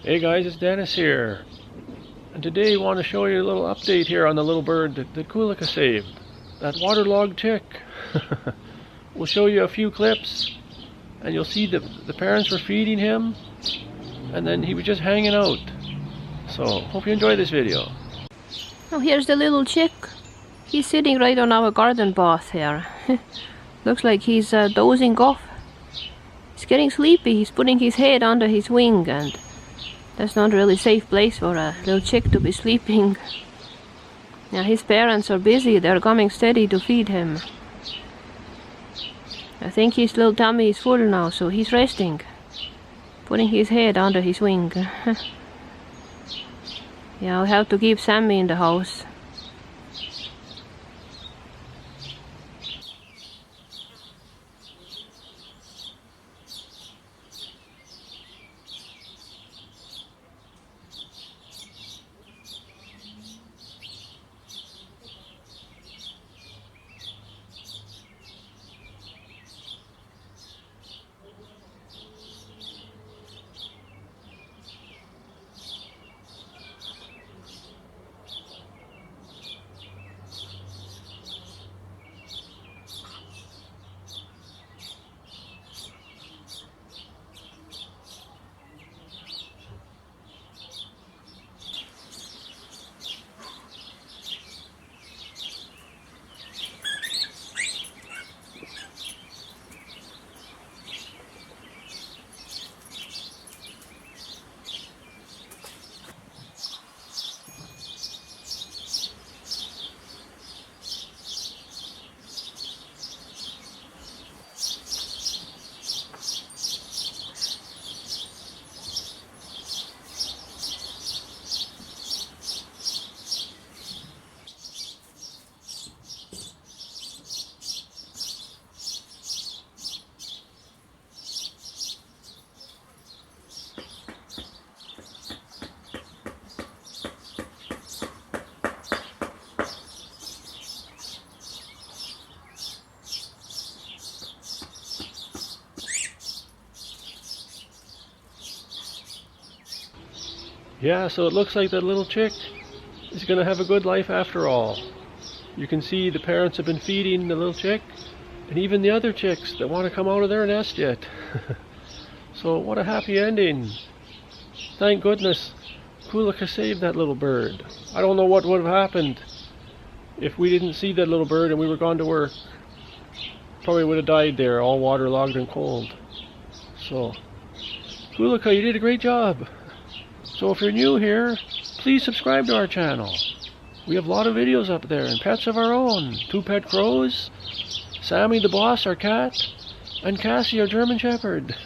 Hey guys, it's Dennis here, and today I want to show you a little update here on the little bird that Kulika saved, that waterlogged chick. We'll show you a few clips, and you'll see that the parents were feeding him, and then he was just hanging out. So, hope you enjoy this video. Oh, here's the little chick. He's sitting right on our garden path here. Looks like he's dozing off. He's getting sleepy. He's putting his head under his wing, and that's not a really safe place for a little chick to be sleeping. Now his parents are busy. They're coming steady to feed him. I think his little tummy is full now, so he's resting, putting his head under his wing. Yeah, I'll have to keep Sammy in the house. Yeah, so it looks like that little chick is going to have a good life after all. You can see the parents have been feeding the little chick, and even the other chicks that want to come out of their nest yet. So what a happy ending. Thank goodness Kulika saved that little bird. I don't know what would have happened if we didn't see that little bird and we were gone to work. Probably would have died there, all waterlogged and cold. So, Kulika, you did a great job. So if you're new here, please subscribe to our channel. We have a lot of videos up there, and pets of our own. 2 pet crows, Sammy the boss, our cat, and Cassie, our German Shepherd.